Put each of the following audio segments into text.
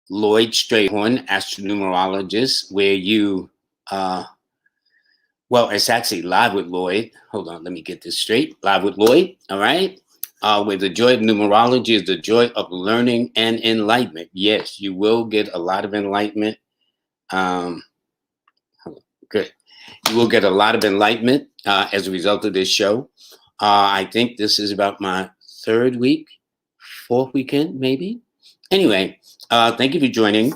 Lloyd Strayhorn, astronumerologist, where you, well, it's actually Live with Lloyd. Hold on, let me get this straight. Live with Lloyd, all right? Where the joy of numerology is the joy of learning and enlightenment. Yes, you will get a lot of enlightenment. Good. You will get a lot of enlightenment as a result of this show. I think this is about my third week, fourth weekend, maybe. Anyway, thank you for joining.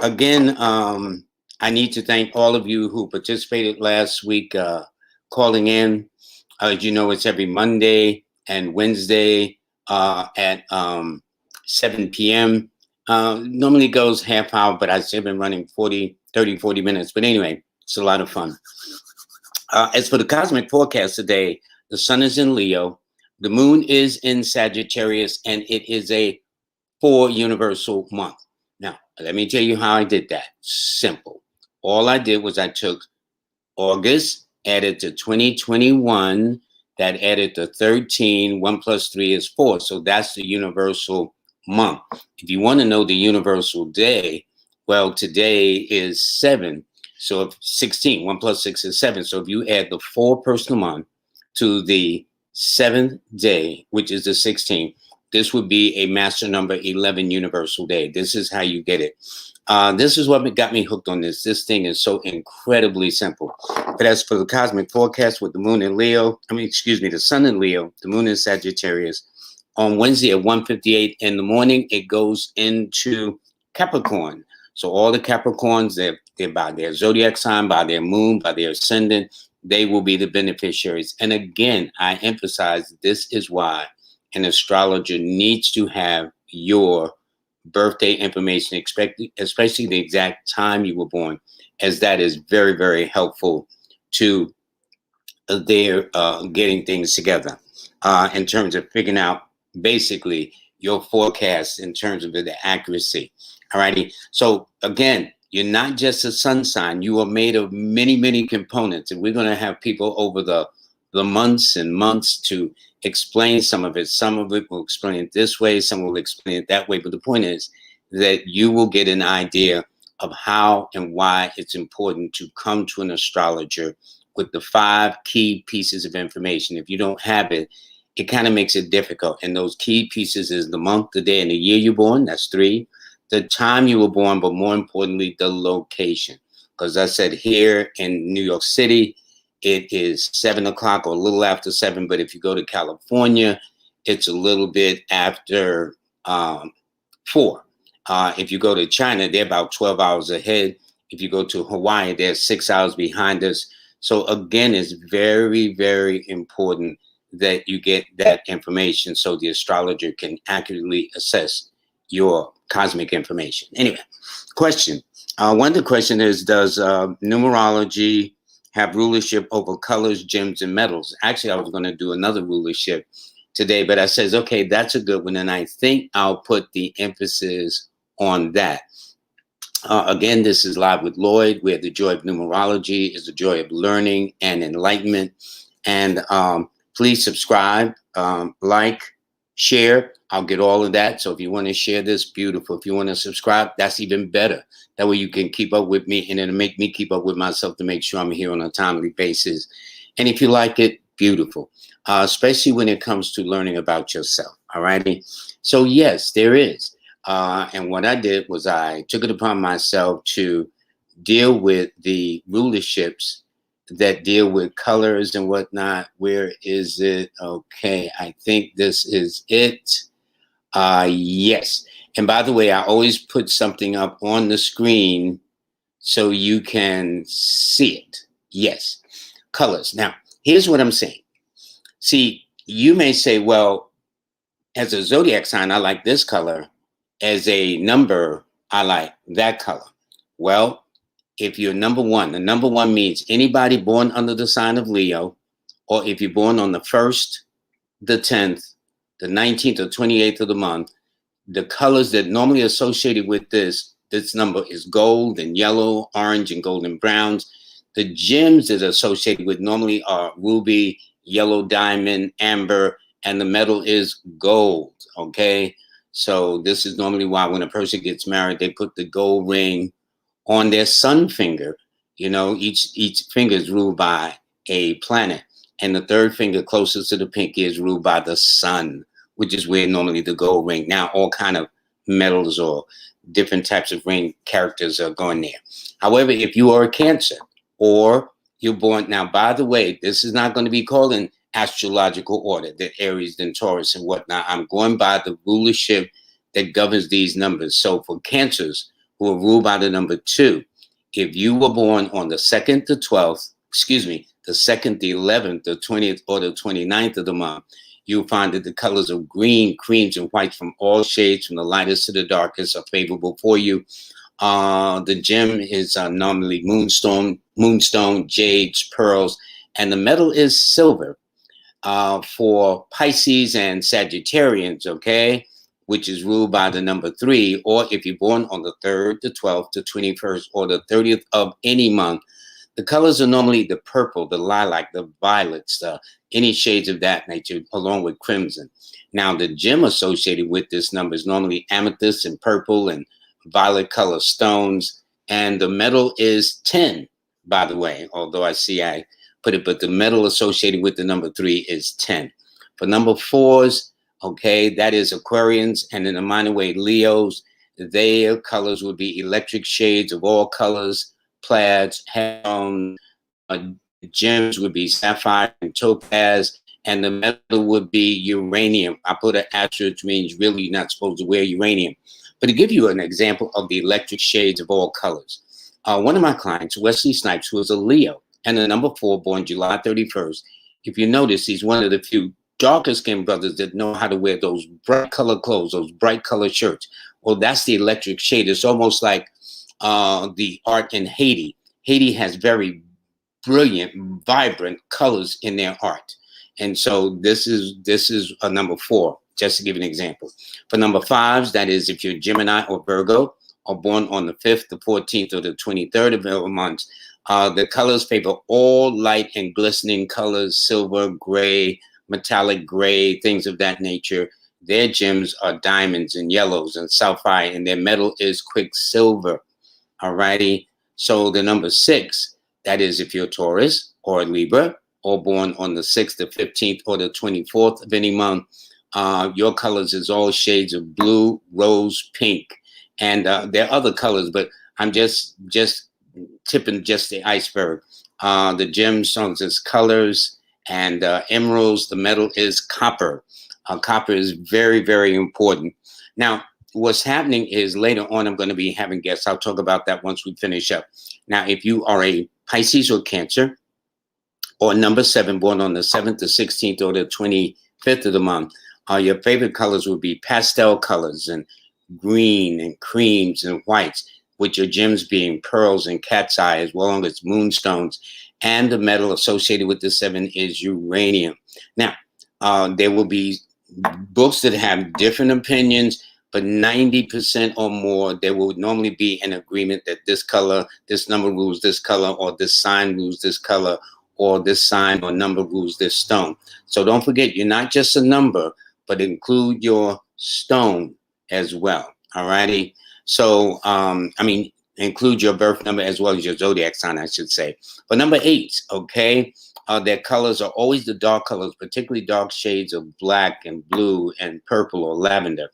Again, I need to thank all of you who participated last week, calling in. As you know, it's every Monday and Wednesday at 7 p.m. Normally goes half hour, but I've been running 40 minutes. But anyway, it's a lot of fun. As for the cosmic forecast today, the sun is in Leo, the moon is in Sagittarius, and it is a 4 universal month. Now, let me tell you how I did that. Simple. All I did was I took August, added to 2021, that added to 13, 1 plus 3 is 4. So that's the universal month. If you want to know the universal day, well, today is 7. So if 16, 1 plus 6 is 7. So if you add the 4 personal month to the 7th day, which is the 16th, this would be a master number 11 universal day. This is how you get it. This is what got me hooked on this. This thing is so incredibly simple. But as for the cosmic forecast with the moon in Leo, the sun in Leo, the moon in Sagittarius, on Wednesday at 1:58 in the morning, it goes into Capricorn. So all the Capricorns, they're by their zodiac sign, by their moon, by their ascendant, they will be the beneficiaries. And again, I emphasize this is why an astrologer needs to have your birthday information, especially the exact time you were born, as that is very, very helpful to their getting things together in terms of figuring out basically your forecast in terms of the accuracy. All righty. So again, you're not just a sun sign. You are made of many, many components, and we're going to have people over the months and months to explain some of it. Some of it will explain it this way, some will explain it that way. But the point is that you will get an idea of how and why it's important to come to an astrologer with the 5 key pieces of information. If you don't have it, it kind of makes it difficult. And those key pieces is the month, the day, and the year you're born. That's 3. The time you were born, but more importantly, the location. Because I said here in New York City, it is 7 o'clock or a little after 7. But if you go to California, it's a little bit after 4. If you go to China, they're about 12 hours ahead. If you go to Hawaii, they're 6 hours behind us. So again, it's very, very important that you get that information so the astrologer can accurately assess your cosmic information. Anyway, question. One of the questions is, does numerology have rulership over colors, gems, and metals? Actually, I was going to do another rulership today, but I says, okay, that's a good one. And I think I'll put the emphasis on that. Again, this is Live with Lloyd, where the joy of numerology is the joy of learning and enlightenment. And please subscribe, like, share. I'll get all of that. So if you want to share this, beautiful. If you want to subscribe, that's even better. That way you can keep up with me, and it'll make me keep up with myself to make sure I'm here on a timely basis. And if you like it, beautiful. Especially when it comes to learning about yourself. All righty. So yes, there is. And what I did was I took it upon myself to deal with the rulerships that deal with colors and whatnot. Where is it? Okay, I think this is it. Yes. And by the way, I always put something up on the screen so you can see it. Yes. Colors. Now, here's what I'm saying. See, you may say, well, as a zodiac sign, I like this color. As a number, I like that color. Well, if you're number 1, the number 1 means anybody born under the sign of Leo, or if you're born on the 1st, the 10th, the 19th, or 28th of the month, the colors that normally associated with this number is gold and yellow, orange, and golden browns. The gems that are associated with normally are ruby, yellow diamond, amber, and the metal is gold, okay? So this is normally why when a person gets married, they put the gold ring on their sun finger. You know, each finger is ruled by a planet, and the third finger closest to the pinky is ruled by the sun, which is where normally the gold ring. Now, all kind of metals or different types of ring characters are going there. However, if you are a Cancer or you're born now, by the way, this is not going to be called in astrological order, the Aries, then Taurus, and whatnot. I'm going by the rulership that governs these numbers. So for Cancers who are ruled by the number 2, if you were born on the 2nd to 12th, the 2nd, the 11th, the 20th, or the 29th of the month, you'll find that the colors of green, creams, and whites from all shades, from the lightest to the darkest, are favorable for you. The gem is normally moonstone, jades, pearls, and the metal is silver. For Pisces and Sagittarians, okay, which is ruled by the number 3, or if you're born on the 3rd, the 12th, the 21st, or the 30th of any month, the colors are normally the purple, the lilac, the violets, any shades of that nature, along with crimson. Now, the gem associated with this number is normally amethyst and purple and violet color stones, and the metal is tin, by the way, although I see I put it, but the metal associated with the number 3 is 10. For number 4s, okay, that is Aquarians, and in a minor way, Leos. Their colors would be electric shades of all colors, plaids, headstones, gems would be sapphire and topaz, and the metal would be uranium. I put an asterisk, which means really you're not supposed to wear uranium. But to give you an example of the electric shades of all colors, one of my clients, Wesley Snipes, who was a Leo, and the number 4, born July 31st. If you notice, he's one of the few darker skinned brothers that know how to wear those bright color clothes, those bright color shirts. Well, that's the electric shade. It's almost like the art in Haiti. Haiti has very brilliant, vibrant colors in their art. And so this is a number 4, just to give an example. For number 5s, that is if you're Gemini or Virgo, or born on the 5th, the 14th, or the 23rd of every month, the colors favor all light and glistening colors, silver, gray, metallic gray, things of that nature. Their gems are diamonds and yellows and sapphire, and their metal is quicksilver. Alrighty. So the number 6, that is if you're Taurus or Libra, or born on the 6th, the 15th, or the 24th of any month, your colors is all shades of blue, rose, pink, and there are other colors, but I'm just tipping just the iceberg. The gemstones is colors, and emeralds, the metal is copper. Copper is very, very important. Now, what's happening is later on, I'm going to be having guests. I'll talk about that once we finish up. Now, if you are a Pisces or Cancer, or number 7, born on the 7th, the 16th, or the 25th of the month, your favorite colors would be pastel colors and green and creams and whites, with your gems being pearls and cat's eye, as well as moonstones. And the metal associated with the 7 is uranium. Now, there will be books that have different opinions, but 90% or more, there will normally be an agreement that this color, this number rules this color, or this sign rules this color, or this sign or number rules this stone. So don't forget, you're not just a number, but include your stone as well. All righty. So, include your birth number as well as your zodiac sign, I should say. But number 8, okay, their colors are always the dark colors, particularly dark shades of black and blue and purple or lavender.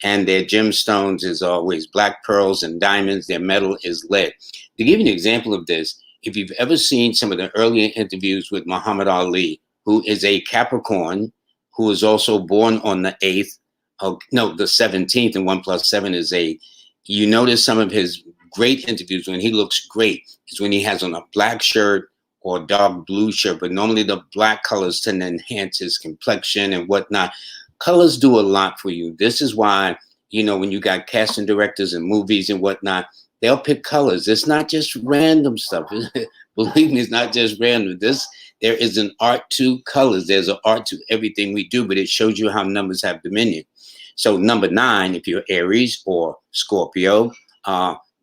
And their gemstones is always black pearls and diamonds. Their metal is lead. To give you an example of this, if you've ever seen some of the earlier interviews with Muhammad Ali, who is a Capricorn, who is also born on the 8th, the 17th, and 1 + 7 is 8. You notice some of his great interviews when he looks great is when he has on a black shirt or dark blue shirt, but normally the black colors tend to enhance his complexion and whatnot. Colors do a lot for you. This is why, when you got casting directors and movies and whatnot, they'll pick colors. It's not just random stuff. Believe me, it's not just random. There is an art to colors. There's an art to everything we do, but it shows you how numbers have dominion. So number 9, if you're Aries or Scorpio,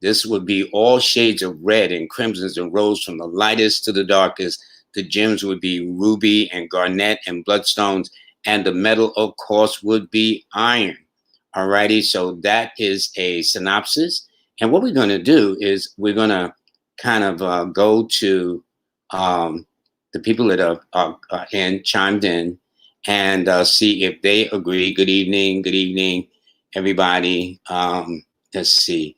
this would be all shades of red and crimsons and rose, from the lightest to the darkest. The gems would be ruby and garnet and bloodstones, and the metal, of course, would be iron. Alrighty, so that is a synopsis. And what we're going to do is we're going to kind of go to the people that are chimed in, and see if they agree. Good evening, everybody. Let's see.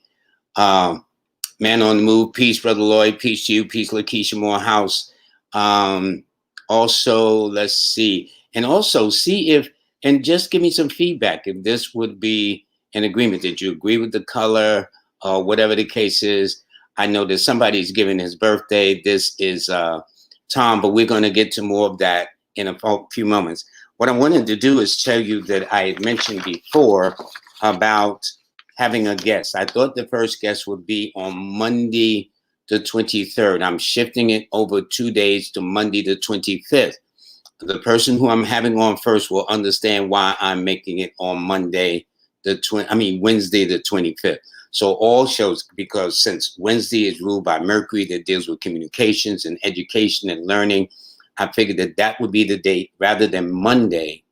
Man on the Move, peace, Brother Lloyd, peace to you, peace, Lakeisha Morehouse. Also, let's see. And also see if, and just give me some feedback if this would be an agreement. Did you agree with the color or whatever the case is? I know that somebody's giving his birthday. This is Tom, but we're going to get to more of that in a few moments. What I wanted to do is tell you that I had mentioned before about having a guest. I thought the first guest would be on Monday the 23rd. I'm shifting it over 2 days to Monday the 25th. The person who I'm having on first will understand why I'm making it on Wednesday the 25th. So all shows, because since Wednesday is ruled by Mercury that deals with communications and education and learning, I figured that that would be the date rather than Monday.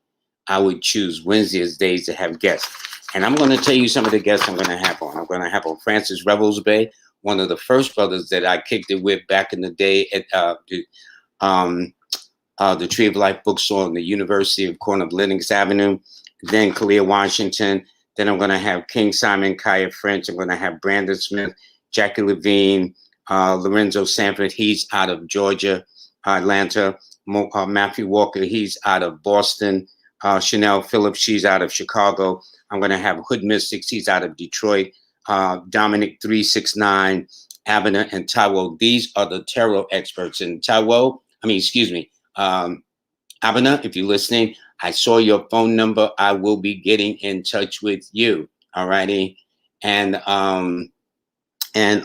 I would choose Wednesday as days to have guests. And I'm going to tell you some of the guests I'm going to have on. I'm going to have on Francis Revelsby, one of the first brothers that I kicked it with back in the day at the Tree of Life bookstore in the University of corner of Lenox Avenue. Then Kalia Washington. Then I'm going to have King Simon, Kaya French. I'm going to have Brandon Smith, Jackie Levine, Lorenzo Sanford. He's out of Georgia, Atlanta. Matthew Walker. He's out of Boston. Chanel Phillips. She's out of Chicago. I'm going to have Hood Mystics. He's out of Detroit. Dominic 369, Abner, and Taiwo. These are the tarot experts. And Abner, if you're listening, I saw your phone number. I will be getting in touch with you. All righty. And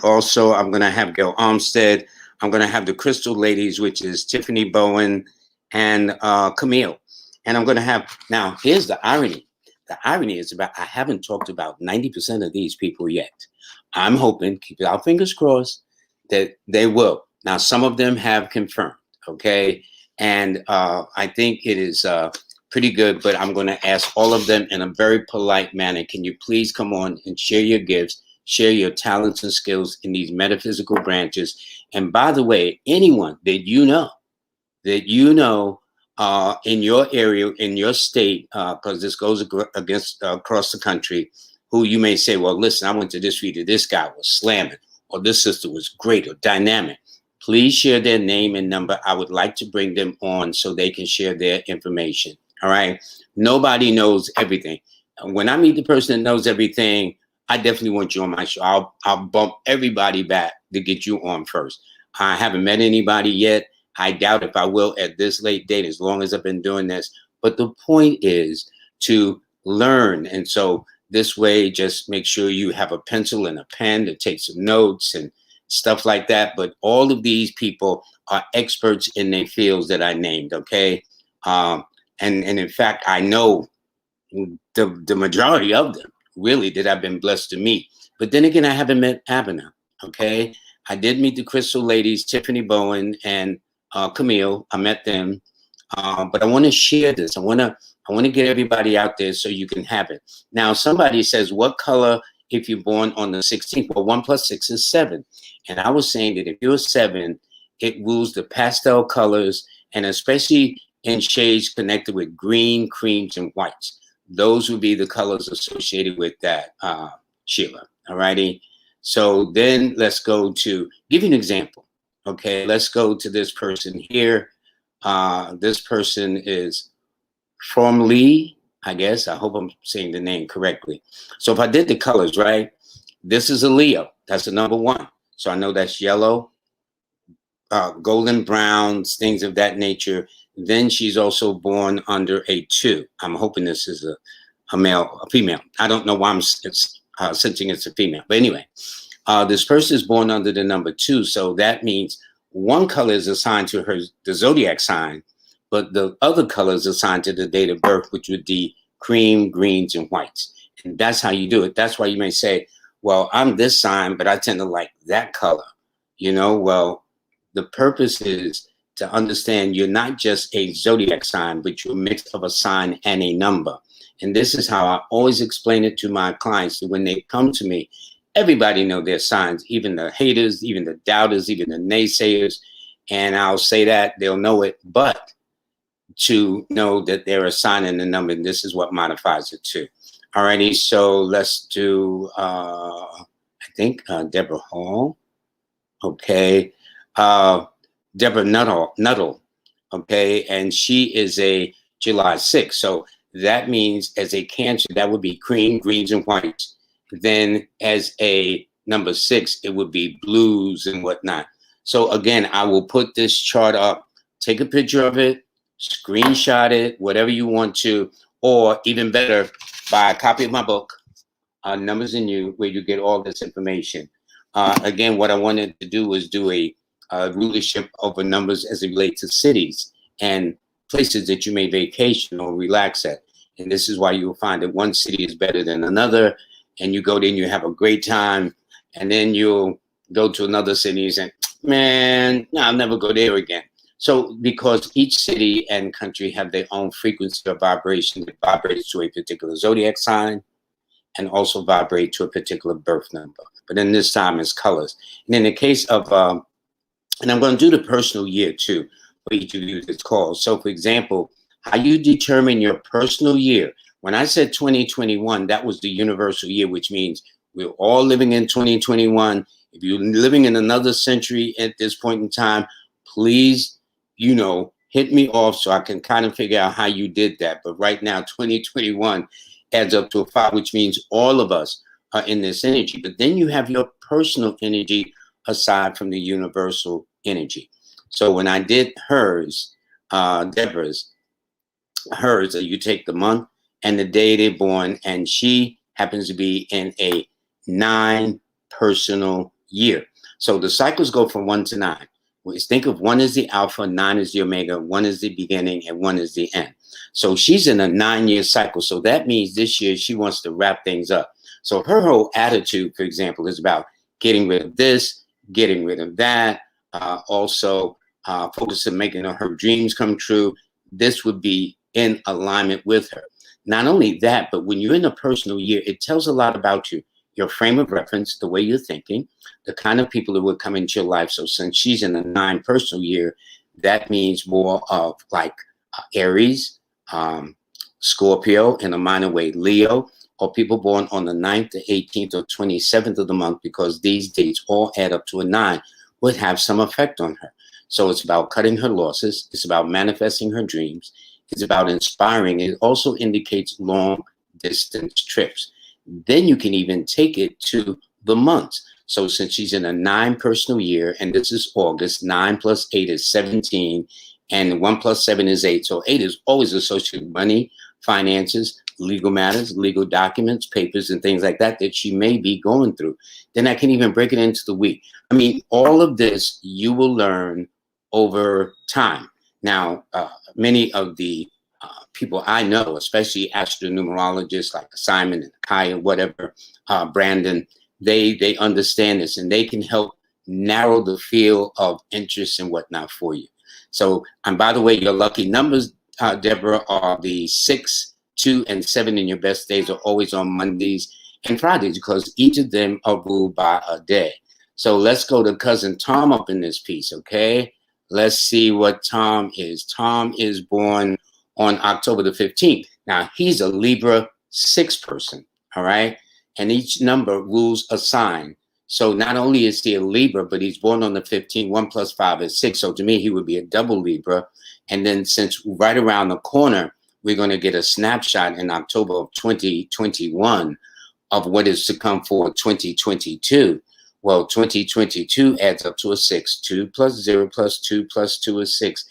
also I'm going to have Gail Armstead. I'm going to have the Crystal Ladies, which is Tiffany Bowen and Camille. And I'm going to have, now here's the irony. The irony is I haven't talked about 90% of these people yet. I'm hoping, keep our fingers crossed, that they will. Now, some of them have confirmed, okay? And I think it is pretty good, but I'm going to ask all of them in a very polite manner. Can you please come on and share your gifts, share your talents and skills in these metaphysical branches? And by the way, anyone that you know, in your area, in your state, because this goes across the country, who you may say, well, listen, I went to this reader, this guy was slamming, or this sister was great or dynamic. Please share their name and number. I would like to bring them on so they can share their information. All right. Nobody knows everything. When I meet the person that knows everything, I definitely want you on my show. I'll bump everybody back to get you on first. I haven't met anybody yet. I doubt if I will at this late date, as long as I've been doing this. But the point is to learn. And so this way, just make sure you have a pencil and a pen to take some notes and stuff like that. But all of these people are experts in their fields that I named, okay? And in fact, I know the majority of them, really, that I've been blessed to meet. But then again, I haven't met Abner, okay? I did meet the Crystal Ladies, Tiffany Bowen and Camille. I met them, but I want to share this. I want to get everybody out there so you can have it. Now, somebody says, what color if you're born on the 16th? Well, 1 + 6 is 7. And I was saying that if you're 7, it rules the pastel colors, and especially in shades connected with green, creams, and whites. Those would be the colors associated with that, Sheila. All righty. So then let's go to, give you an example. Okay, let's go to this person here. This person is from Lee, I guess. I hope I'm saying the name correctly. So if I did the colors, right? This is a Leo. That's a number 1. So I know that's yellow, golden browns, things of that nature. Then she's also born under a 2. I'm hoping this is a male, a female. I don't know why I'm sensing it's a female. But anyway, this person is born under the number 2. So that means one color is assigned to the zodiac sign, but the other color is assigned to the date of birth, which would be cream, greens, and whites. And that's how you do it. That's why you may say, well, I'm this sign, but I tend to like that color. Well, the purpose is to understand you're not just a zodiac sign, but you're a mix of a sign and a number. And this is how I always explain it to my clients. So when they come to me, everybody know their signs, even the haters, even the doubters, even the naysayers. And I'll say that they'll know it, but to know that they're a sign and a number, and this is what modifies it too. Alrighty, so let's do, I think, Deborah Hall. Okay. Deborah Nuttall. Okay. And she is a July 6th. So that means as a Cancer, that would be cream, greens, and whites. Then as a number 6, it would be blues and whatnot. So again, I will put this chart up, take a picture of it, screenshot it, whatever you want to, or even better, buy a copy of my book, Numbers in You, where you get all this information. Again, what I wanted to do was do a rulership over numbers as it relates to cities and places that you may vacation or relax at. And this is why you will find that one city is better than another. And you go there and you have a great time. And then you'll go to another city and say, man, no, I'll never go there again. So because each city and country have their own frequency of vibration that vibrates to a particular zodiac sign and also vibrate to a particular birth number. But in this time, it's colors. And in the case of, and I'm going to do the personal year too, for each of you that's called. So for example, how you determine your personal year. When I said 2021, that was the universal year, which means we're all living in 2021. If you're living in another century at this point in time, please, hit me off so I can kind of figure out how you did that. But right now, 2021 adds up to a 5, which means all of us are in this energy. But then you have your personal energy aside from the universal energy. So when I did hers, Deborah's, you take the month and the day they're born, and she happens to be in a 9 personal year. So the cycles go from 1 to 9. Think of 1 is the alpha, 9 is the omega, 1 is the beginning, and 1 is the end. So she's in a 9-year cycle. So that means this year she wants to wrap things up. So her whole attitude, for example, is about getting rid of this, getting rid of that, also focus on making her dreams come true. This would be in alignment with her. Not only that, but when you're in a personal year, it tells a lot about you, your frame of reference, the way you're thinking, the kind of people that would come into your life. So since she's in a 9 personal year, that means more of like Aries, Scorpio, in a minor way, Leo, or people born on the 9th, the 18th, or 27th of the month, because these dates all add up to a 9, would have some effect on her. So it's about cutting her losses. It's about manifesting her dreams. It's about inspiring. It also indicates long distance trips. Then you can even take it to the months. So since she's in a 9 personal year, and this is August, 9 plus 8 is 17, and 1 plus 7 is 8. So 8 is always associated with money, finances, legal matters, legal documents, papers, and things like that she may be going through. Then I can even break it into the week. I mean, all of this you will learn over time. Now, many of the people I know, especially astronumerologists like Simon and Kaya, whatever, Brandon, they understand this, and they can help narrow the field of interest and whatnot for you. So, and by the way, your lucky numbers, Deborah, are the 6, 2, and 7, and your best days are always on Mondays and Fridays, because each of them are ruled by a day. So let's go to cousin Tom up in this piece, okay? Let's see what Tom is. Tom is born on October the 15th. Now, he's a Libra 6 person, all right? And each number rules a sign. So not only is he a Libra, but he's born on the 15th. 1 plus 5 is 6. So to me, he would be a double Libra. And then since right around the corner, we're going to get a snapshot in October of 2021 of what is to come for 2022. Well, 2022 adds up to a 6. 2 plus 0 plus 2 plus 2 is 6.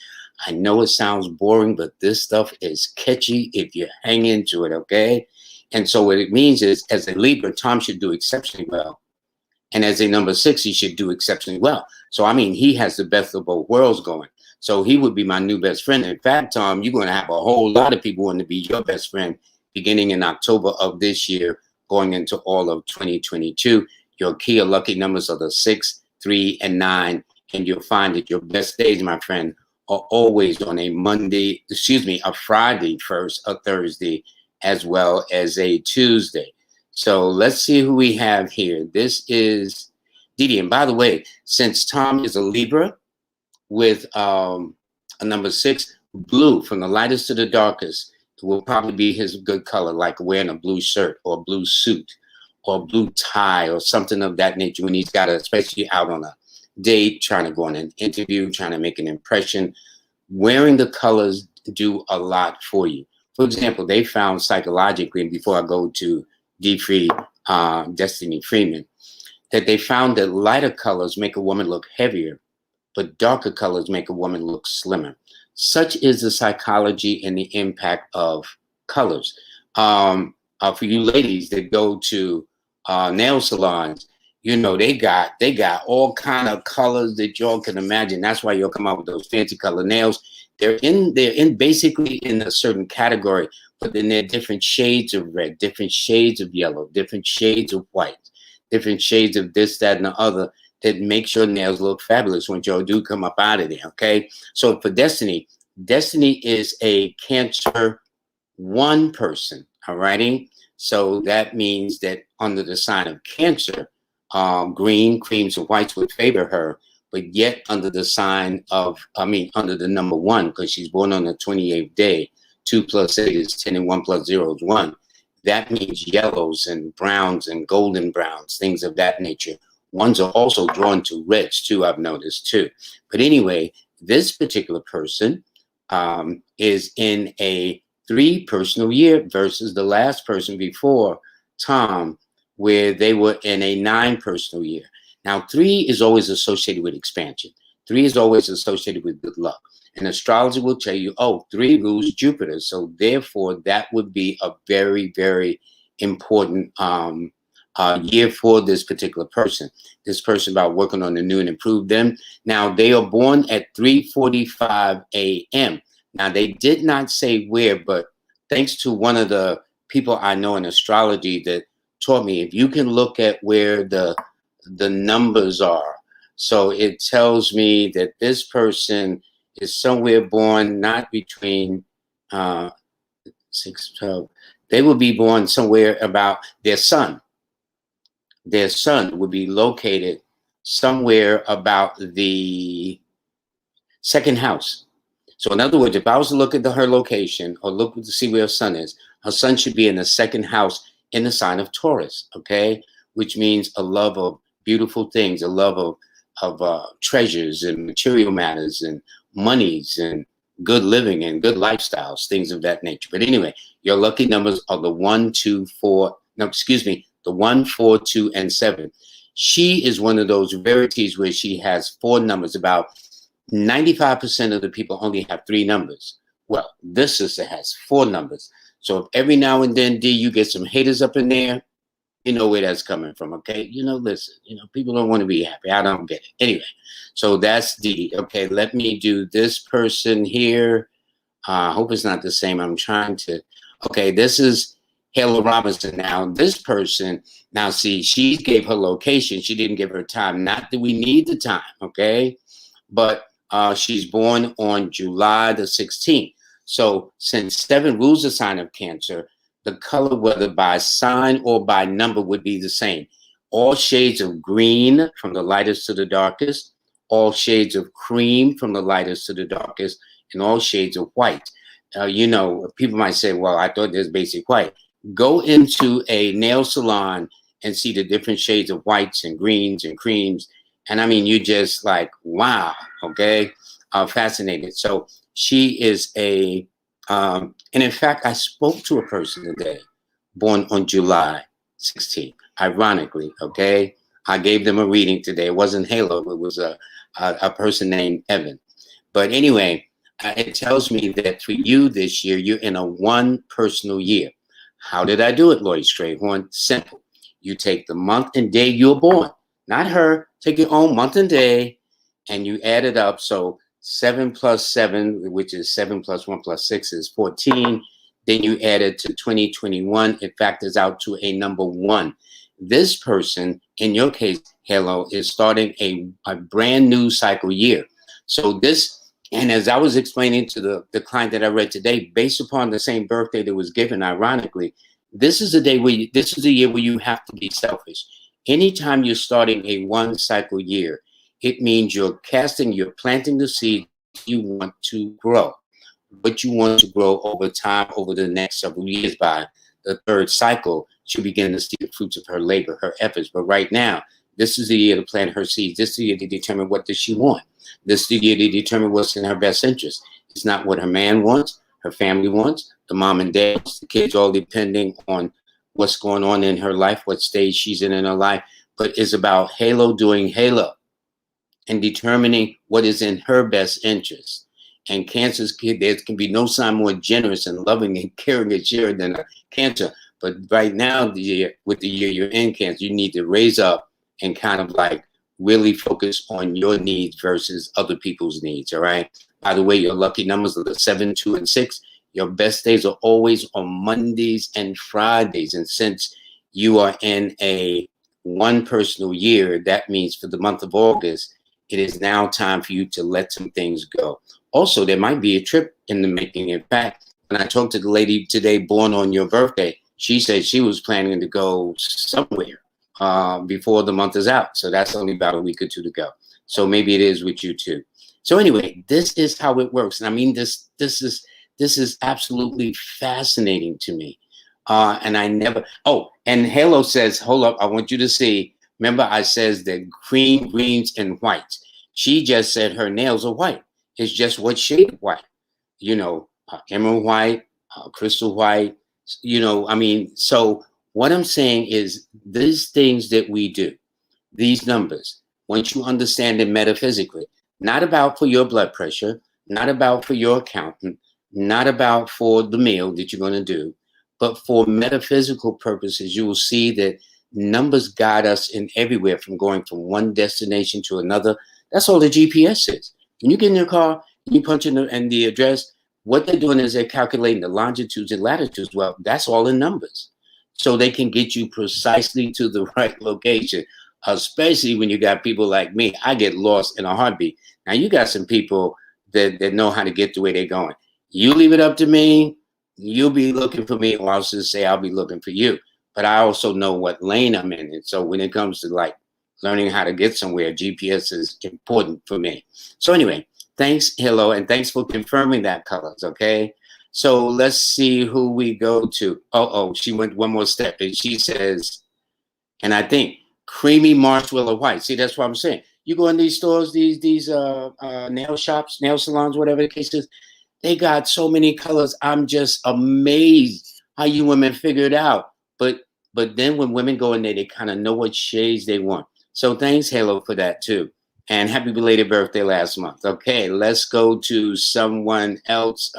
I know it sounds boring, but this stuff is catchy if you hang into it, okay? And so what it means is, as a Libra, Tom should do exceptionally well. And as a number 6, he should do exceptionally well. So, I mean, he has the best of both worlds going. So he would be my new best friend. In fact, Tom, you're going to have a whole lot of people want to be your best friend beginning in October of this year, going into all of 2022. Your key or lucky numbers are the 6, 3, and 9. And you'll find that your best days, my friend, are always on a Friday first, a Thursday, as well as a Tuesday. So let's see who we have here. This is Didi. And by the way, since Tom is a Libra with a number 6, blue from the lightest to the darkest will probably be his good color, like wearing a blue shirt or a blue suit or a blue tie or something of that nature when he's got, especially out on a date, trying to go on an interview, trying to make an impression. Wearing the colors do a lot for you. For example, they found psychologically, and before I go to Destiny Freeman, that they found that lighter colors make a woman look heavier, but darker colors make a woman look slimmer. Such is the psychology and the impact of colors. For you ladies that go to nail salons, you know, they got all kind of colors that y'all can imagine. That's why you'll come out with those fancy color nails. They're in basically in a certain category, but then they're different shades of red, different shades of yellow, different shades of white, different shades of this, that, and the other, that makes your nails look fabulous when y'all do come up out of there, okay? So for Destiny is a Cancer 1 person, all righty? So that means that under the sign of Cancer, green, creams, and whites would favor her, but yet under the sign of, under the number 1, because she's born on the 28th day, 2 plus 8 is 10 and 1 plus 0 is 1. That means yellows and browns and golden browns, things of that nature. Ones are also drawn to reds too, I've noticed too. But anyway, this particular person is in a 3 personal year versus the last person before, Tom, where they were in a 9 personal year. Now, 3 is always associated with expansion. 3 is always associated with good luck. And astrology will tell you, 3 rules Jupiter. So therefore, that would be a very, very important year for this particular person. This person about working on the new and improve them. Now, they are born at 3:45 a.m. Now, they did not say where, but thanks to one of the people I know in astrology that taught me, if you can look at where the numbers are, so it tells me that this person is somewhere born not between 6, 12. They will be born somewhere about their sun. Their sun would be located somewhere about the 2nd house. So in other words, if I was to look at her location or look to see where her sun is, her sun should be in the 2nd house in the sign of Taurus, okay? Which means a love of beautiful things, a love of treasures and material matters and monies and good living and good lifestyles, things of that nature. But anyway, your lucky numbers are the 1, 2, 4, the 1, 4, 2, and 7. She is one of those rarities where she has 4 numbers. About 95% of the people only have 3 numbers. Well, this sister has 4 numbers. So if every now and then, D, you get some haters up in there, you know where that's coming from, okay? Listen, people don't want to be happy. I don't get it. Anyway, so that's D. Okay, let me do this person here. I hope it's not the same. I'm trying to. Okay, this is Hayla Robinson. Now, this person, now see, she gave her location. She didn't give her time. Not that we need the time, okay? But she's born on July the 16th. So since 7 rules the sign of Cancer, the color, whether by sign or by number, would be the same. All shades of green from the lightest to the darkest, all shades of cream from the lightest to the darkest, and all shades of white. People might say, well, I thought there's basic white. Go into a nail salon and see the different shades of whites and greens and creams. And I mean, you just like, wow, okay, fascinated. So she is and in fact, I spoke to a person today born on July 16th, ironically, okay? I gave them a reading today. It wasn't Halo, it was a person named Evan. But anyway, it tells me that for you this year, you're in a 1 personal year. How did I do it, Lloyd Strayhorn? Simple. You take the month and day you were born, not her. Take your own month and day, and you add it up. So 7 plus 7, which is 7 plus 1 plus 6 is 14. Then you add it to 2021. It factors out to a number 1. This person, in your case, Halo, is starting a brand new cycle year. So this And as I was explaining to the client that I read today, based upon the same birthday that was given, ironically, this is a day where this is a year where you have to be selfish. Anytime you're starting a one cycle year, it means you're planting the seed you want to grow, what you want to grow over time, over the next several years. By the third cycle, she'll begin to see the fruits of her labor, her efforts. But right now, this is the year to plant her seeds. This is the year to determine what does she want. This is the year to determine what's in her best interest. It's not what her man wants, her family wants, the mom and dad wants, the kids, all depending on what's going on in her life, what stage she's in her life. But it's about Halo doing Halo and determining what is in her best interest. And Cancer's kid, there can be no sign more generous and loving and caring and sharing than a Cancer. But right now, with the year you're in, Cancer, you need to raise up and kind of like really focus on your needs versus other people's needs. All right. By the way, your lucky numbers are the 7, 2, and 6. Your best days are always on Mondays and Fridays. And since you are in a one personal year, that means for the month of August, it is now time for you to let some things go. Also, there might be a trip in the making. In fact, when I talked to the lady today born on your birthday, she said she was planning to go somewhere before the month is out. So that's only about a week or two to go. So maybe it is with you too. So anyway, this is how it works. And I mean, this is absolutely fascinating to me. And I never, oh, and Halo says, hold up, I want you to see. Remember, I says that cream, greens, and whites. She just said her nails are white. It's just what shade of white? You know, emerald white, crystal white. You know, I mean, so what I'm saying is these things that we do, these numbers, once you understand it metaphysically, not about for your blood pressure, not about for your accountant, not about for the meal that you're going to do, but for metaphysical purposes, you will see that numbers guide us in everywhere from going from one destination to another. That's all the GPS is. When you get in your car and you punch in the address, what they're doing is they're calculating the longitudes and latitudes. Well, that's all in numbers. So they can get you precisely to the right location, especially when you got people like me. I get lost in a heartbeat. Now, you got some people that know how to get to where they're going. You leave it up to me, you'll be looking for me, or I'll just say I'll be looking for you. But I also know what lane I'm in. And so when it comes to like learning how to get somewhere, GPS is important for me. So anyway, thanks, Hello, and thanks for confirming that, colors, okay? So let's see who we go to. Oh, she went one more step, and she says, and I think creamy marshmallow white. See, that's what I'm saying. You go in these stores, these nail shops, nail salons, whatever the case is, they got so many colors. I'm just amazed how you women figure it out. But then when women go in there, they kind of know what shades they want. So thanks, Halo, for that too. And happy belated birthday last month. Okay, let's go to someone else.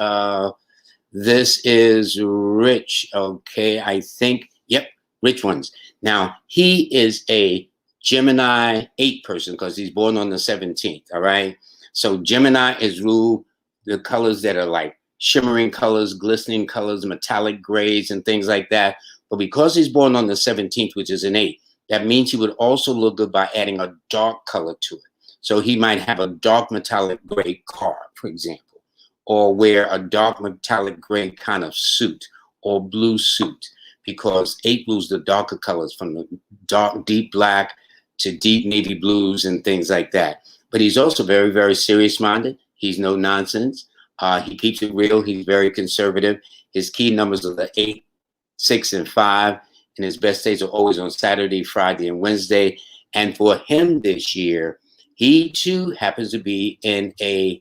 This is Rich. Okay, I think, yep, Rich Ones. Now, he is a Gemini 8 person because he's born on the 17th, all right? So Gemini is ruled the colors that are like shimmering colors, glistening colors, metallic grays, and things like that. But because he's born on the 17th, which is an 8, that means he would also look good by adding a dark color to it. So he might have a dark metallic gray car, for example, or wear a dark metallic gray kind of suit or blue suit, because 8 rules the darker colors from the dark, deep black to deep navy blues and things like that. But he's also very, very serious-minded. He's no nonsense. He keeps it real. He's very conservative. His key numbers are the 8, 6, and 5. And his best days are always on Saturday, Friday, and Wednesday. And for him this year, he too happens to be in a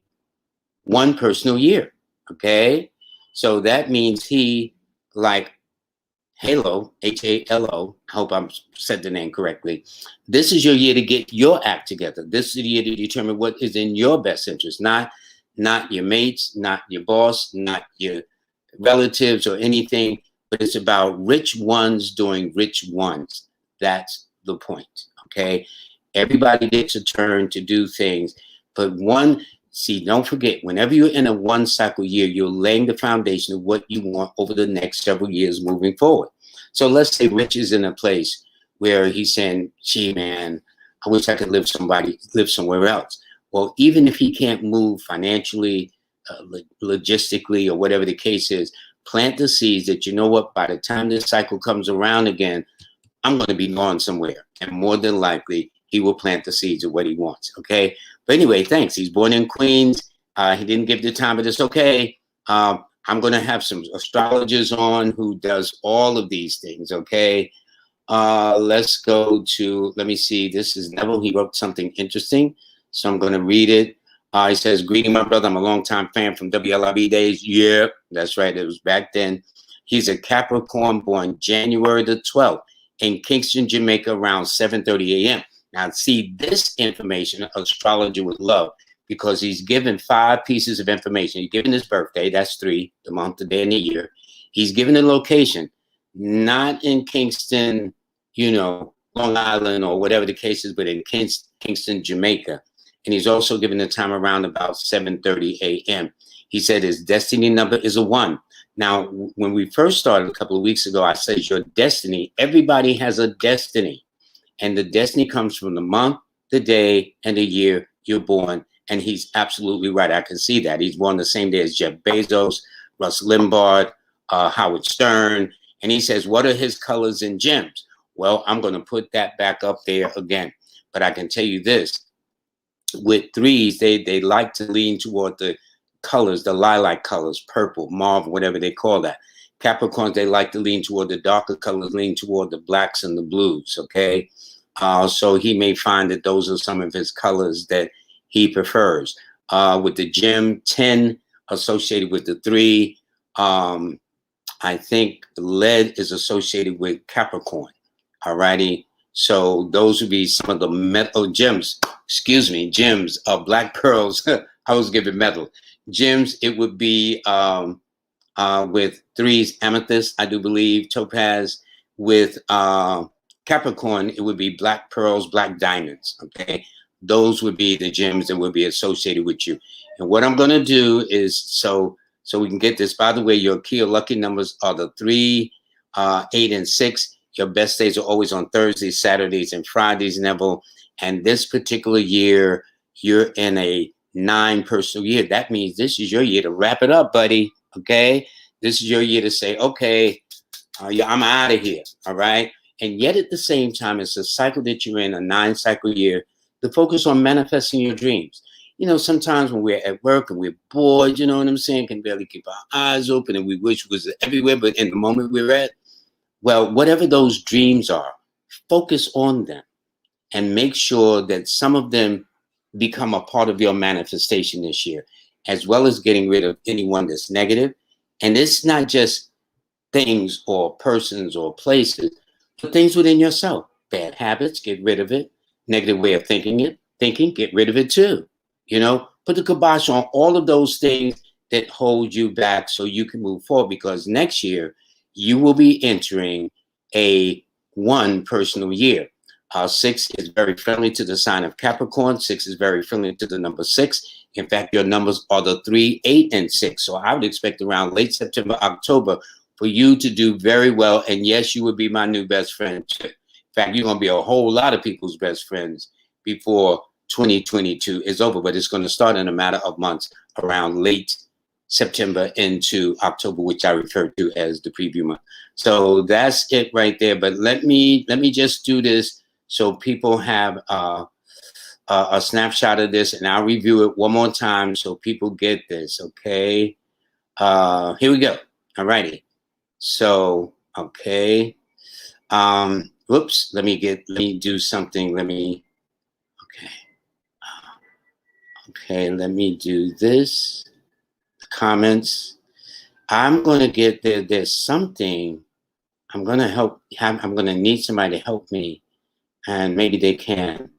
one personal year. Okay. So that means he, like Halo, Halo, I hope I'm said the name correctly. This is your year to get your act together. This is the year to determine what is in your best interest, not your mates, not your boss, not your relatives or anything, but it's about rich ones doing rich ones. That's the point, okay? Everybody gets a turn to do things, but don't forget, whenever you're in a one cycle year, you're laying the foundation of what you want over the next several years moving forward. So let's say Rich is in a place where he's saying, gee, man, I wish I could live somewhere else. Well, even if he can't move financially, logistically, or whatever the case is, plant the seeds that, you know what, by the time this cycle comes around again, I'm going to be gone somewhere. And more than likely, he will plant the seeds of what he wants. Okay. But anyway, thanks. He's born in Queens. He didn't give the time, but it's okay. I'm going to have some astrologers on who does all of these things. Okay. Let's go to, let me see. This is Neville. He wrote something interesting, so I'm going to read it. He says, greeting, my brother. I'm a longtime fan from WLIB days. Yeah, that's right. It was back then. He's a Capricorn born January the 12th in Kingston, Jamaica, around 7:30 a.m. Now, see, this information, an astrologer would love, because he's given 5 pieces of information. He's given his birthday, that's 3, the month, the day, and the year. He's given the location, not in Kingston, you know, Long Island or whatever the case is, but in Kingston, Jamaica. And he's also given the time around about 7:30 a.m. He said his destiny number is a 1. Now, when we first started a couple of weeks ago, I said your destiny, everybody has a destiny. And the destiny comes from the month, the day, and the year you're born. And he's absolutely right. I can see that. He's born the same day as Jeff Bezos, Russ Limbaugh, Howard Stern. And he says, what are his colors and gems? Well, I'm going to put that back up there again. But I can tell you this. With 3s, they like to lean toward the colors, the lilac colors, purple, mauve, whatever they call that. Capricorns, they like to lean toward the darker colors, lean toward the blacks and the blues, okay? So he may find that those are some of his colors that he prefers. With the gem 10 associated with the 3, I think lead is associated with Capricorn, all righty? So those would be some of the metal gems, gems of black pearls. I was given metal. Gems, it would be with 3s, amethyst, I do believe, topaz. With Capricorn, it would be black pearls, black diamonds, okay? Those would be the gems that would be associated with you. And what I'm going to do is, so we can get this, by the way, your key or lucky numbers are the 3, 8, and 6. Your best days are always on Thursdays, Saturdays, and Fridays, Neville. And this particular year, you're in a 9 personal year. That means this is your year to wrap it up, buddy. Okay? This is your year to say, okay, I'm out of here. All right? And yet at the same time, it's a cycle that you're in, a 9-cycle year, to focus on manifesting your dreams. You know, sometimes when we're at work and we're bored, you know what I'm saying, can barely keep our eyes open and we wish it was everywhere, but in the moment we're at, well, whatever those dreams are, focus on them and make sure that some of them become a part of your manifestation this year, as well as getting rid of anyone that's negative. And it's not just things or persons or places, but things within yourself. Bad habits, get rid of it. Negative way of thinking, get rid of it too. You know, put the kibosh on all of those things that hold you back so you can move forward, because next year you will be entering a 1 personal year. 6 is very friendly to the sign of Capricorn. 6 is very friendly to the number 6. In fact, your numbers are the 3, 8, and 6. So I would expect around late September, October for you to do very well. And yes, you would be my new best friend too. In fact, you're going to be a whole lot of people's best friends before 2022 is over. But it's going to start in a matter of months, around late September into October, which I refer to as the preview month. So that's it right there. But let me just do this so people have a snapshot of this, and I'll review it one more time so people get this. Okay. Here we go. All righty. So, okay. Whoops. Let me do something. Okay. Let me do this. Comments. I'm going to get there. There's something I'm going to need somebody to help me, and maybe they can,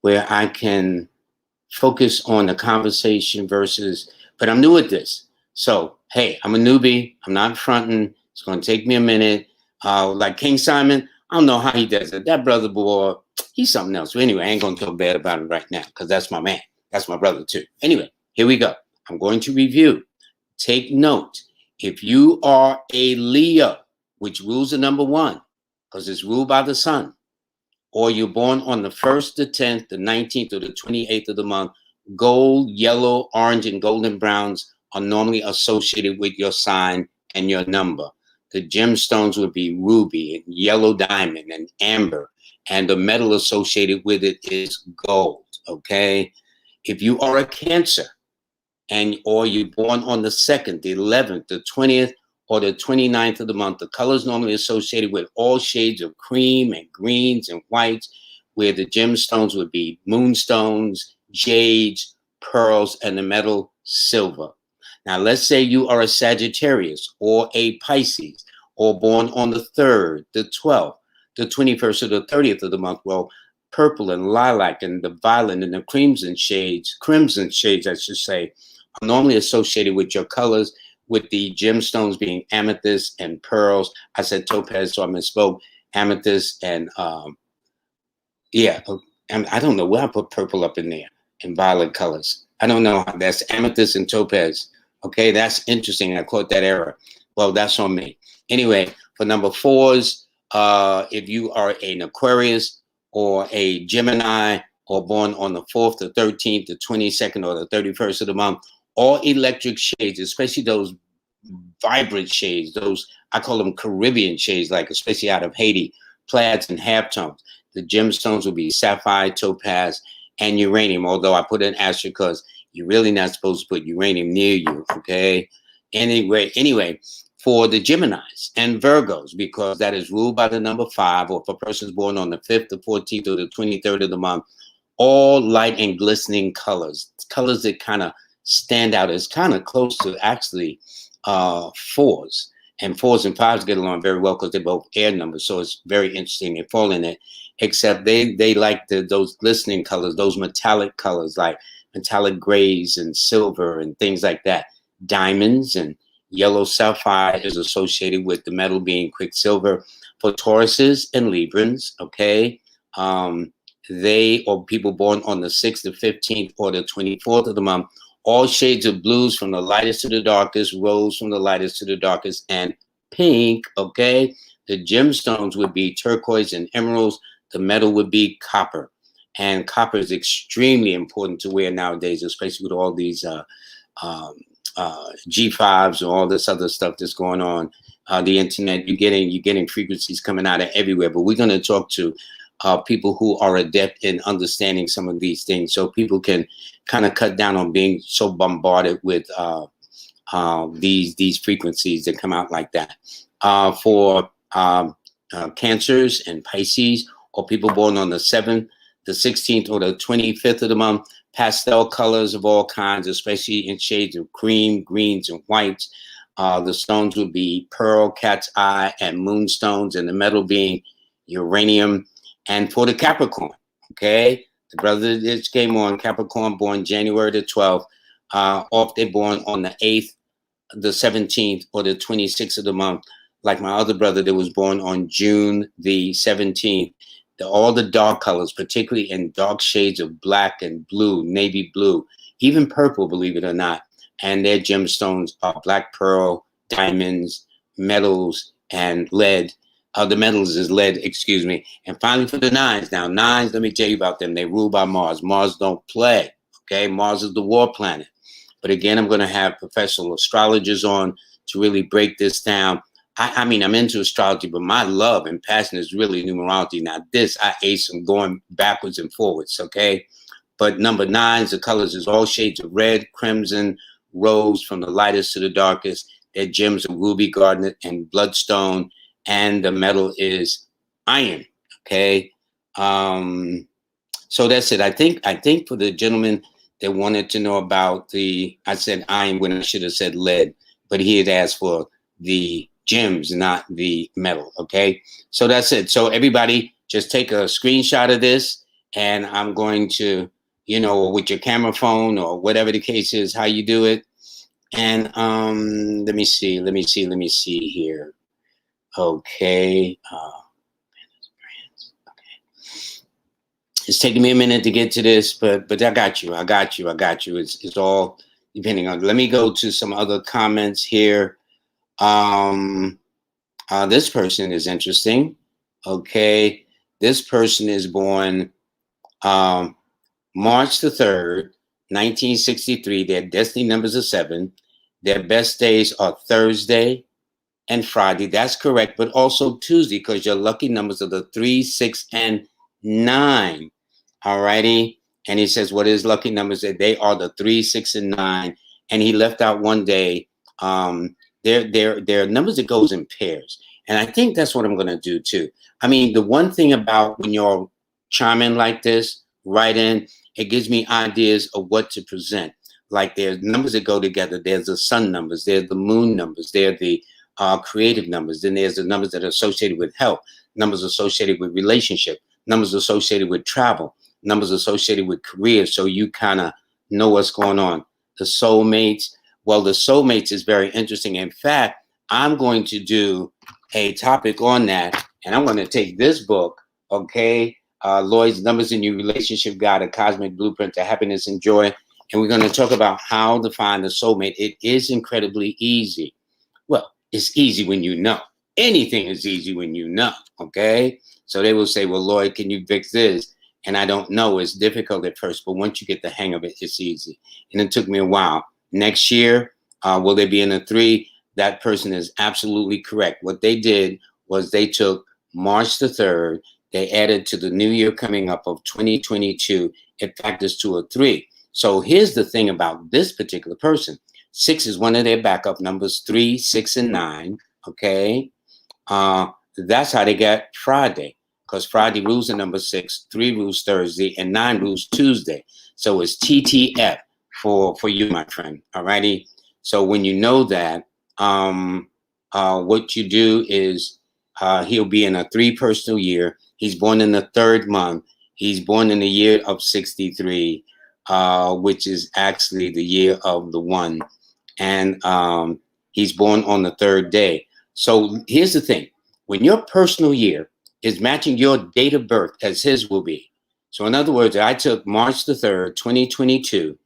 where I can focus on the conversation but I'm new at this. So, hey, I'm a newbie. I'm not fronting. It's going to take me a minute. Like King Simon, I don't know how he does it. That brother boy, he's something else. So anyway, I ain't going to talk bad about him right now, because that's my man. That's my brother too. Anyway, here we go. I'm going to review. Take note. If you are a Leo, which rules the number 1, because it's ruled by the sun, or you're born on the 1st, the 10th, the 19th, or the 28th of the month, Gold, yellow, orange, and golden browns are normally associated with your sign and your number. The gemstones would be ruby and yellow diamond and amber, and the metal associated with it is gold. Okay, if you are a Cancer and or you're born on the 2nd, the 11th, the 20th, or the 29th of the month, the colors normally associated with all shades of cream and greens and whites, where the gemstones would be moonstones, jades, pearls, and the metal silver. Now, let's say you are a Sagittarius or a Pisces, or born on the 3rd, the 12th, the 21st, or the 30th of the month. Well, purple and lilac and the violet and the crimson shades, I should say, are normally associated with your colors, with the gemstones being amethyst and pearls. I said topaz, so I misspoke. Amethyst and yeah, I don't know where I put purple up in there and violet colors. I don't know. That's amethyst and topaz. Okay, that's interesting. I caught that error. Well, that's on me. Anyway, for number 4s, if you are an Aquarius or a Gemini or born on the 4th, the 13th, the 22nd, or the 31st of the month, all electric shades, especially those vibrant shades, those, I call them Caribbean shades, like especially out of Haiti, plaids and halftones. The gemstones will be sapphire, topaz, and uranium, although I put an asterisk because you're really not supposed to put uranium near you, okay? Anyway, for the Geminis and Virgos, because that is ruled by the number 5, or if a person's born on the 5th, the 14th, or the 23rd of the month, all light and glistening colors that kind of stand out. It's kind of close to actually 4s. And 4s and 5s get along very well because they're both air numbers. So it's very interesting. They fall in it, except they like those glistening colors, those metallic colors like metallic grays and silver and things like that. Diamonds and yellow sapphire is associated with the metal being quicksilver. For Tauruses and Librans, okay, they or people born on the 6th, the 15th, or the 24th of the month, all shades of blues from the lightest to the darkest, rose from the lightest to the darkest, and pink, okay? The gemstones would be turquoise and emeralds. The metal would be copper. And copper is extremely important to wear nowadays, especially with all these G5s and all this other stuff that's going on. The internet, you're getting frequencies coming out of everywhere. But we're going to talk to people who are adept in understanding some of these things, so people can kind of cut down on being so bombarded with these frequencies that come out like that. For Cancers and Pisces, or people born on the 7th, the 16th, or the 25th of the month, pastel colors of all kinds, especially in shades of cream, greens, and whites. The stones would be pearl, cat's eye, and moonstones, and the metal being uranium. And for the Capricorn, okay, the brother that just came on, Capricorn, born January the 12th, off they're born on the 8th, the 17th, or the 26th of the month, like my other brother that was born on June the 17th. All the dark colors, particularly in dark shades of black and blue, navy blue, even purple, believe it or not. And their gemstones are black pearl, diamonds, metals, and lead. The metals is lead, excuse me. And finally for the 9s. Now, 9s, let me tell you about them. They rule by Mars. Mars don't play, okay? Mars is the war planet. But again, I'm going to have professional astrologers on to really break this down. I mean, I'm into astrology, but my love and passion is really numerology. Now, this, I ace them going backwards and forwards, okay? But number 9s, the colors is all shades of red, crimson, rose, from the lightest to the darkest. Their gems are ruby, garnet, and bloodstone. And the metal is iron, okay? So that's it. I think for the gentleman that wanted to know about I said iron when I should have said lead, but he had asked for the gems, not the metal, okay? So that's it. So everybody just take a screenshot of this, and I'm going to, with your camera phone or whatever the case is, how you do it. And let me see here. Okay. It's taking me a minute to get to this, but I got you. It's all depending on. Let me go to some other comments here. This person is interesting. Okay. This person is born March the 3rd, 1963. Their destiny numbers are 7. Their best days are Thursday and Friday. That's correct, but also Tuesday, because your lucky numbers are the 3, 6, and 9. All righty. And he says what his lucky numbers are. They are the 3, 6, and 9. And he left out one day. They're numbers that goes in pairs. And I think that's what I'm going to do too. I mean, the one thing about when you're chiming like this, write in, it gives me ideas of what to present. Like there's numbers that go together. There's the sun numbers. There's the moon numbers. There's the creative numbers. Then there's the numbers that are associated with health, numbers associated with relationship, numbers associated with travel, numbers associated with career. So you kind of know what's going on. The soulmates. Well, the soulmates is very interesting. In fact, I'm going to do a topic on that, and I'm going to take this book, okay, Lloyd's Numbers in Your Relationship Guide, A Cosmic Blueprint to Happiness and Joy, and we're going to talk about how to find the soulmate. It is incredibly easy. Well, it's easy when you know. Anything is easy when you know, okay? So they will say, well, Lloyd, can you fix this? And I don't know. It's difficult at first, but once you get the hang of it, it's easy. And it took me a while. Next year, will they be in a 3? That person is absolutely correct. What they did was they took March the 3rd, they added to the new year coming up of 2022, it factors to a 3. So here's the thing about this particular person. 6 is one of their backup numbers, 3, 6, and 9, okay? That's how they got Friday, because Friday rules the number 6, 3 rules Thursday, and 9 rules Tuesday. So it's TTF for you, my friend, all righty? So when you know that, what you do is he'll be in a 3 personal year. He's born in the 3rd month. He's born in the year of 63, which is actually the year of the 1. And he's born on the 3rd day. So here's the thing. When your personal year is matching your date of birth as his will be. So in other words, I took March the 3rd, 2022,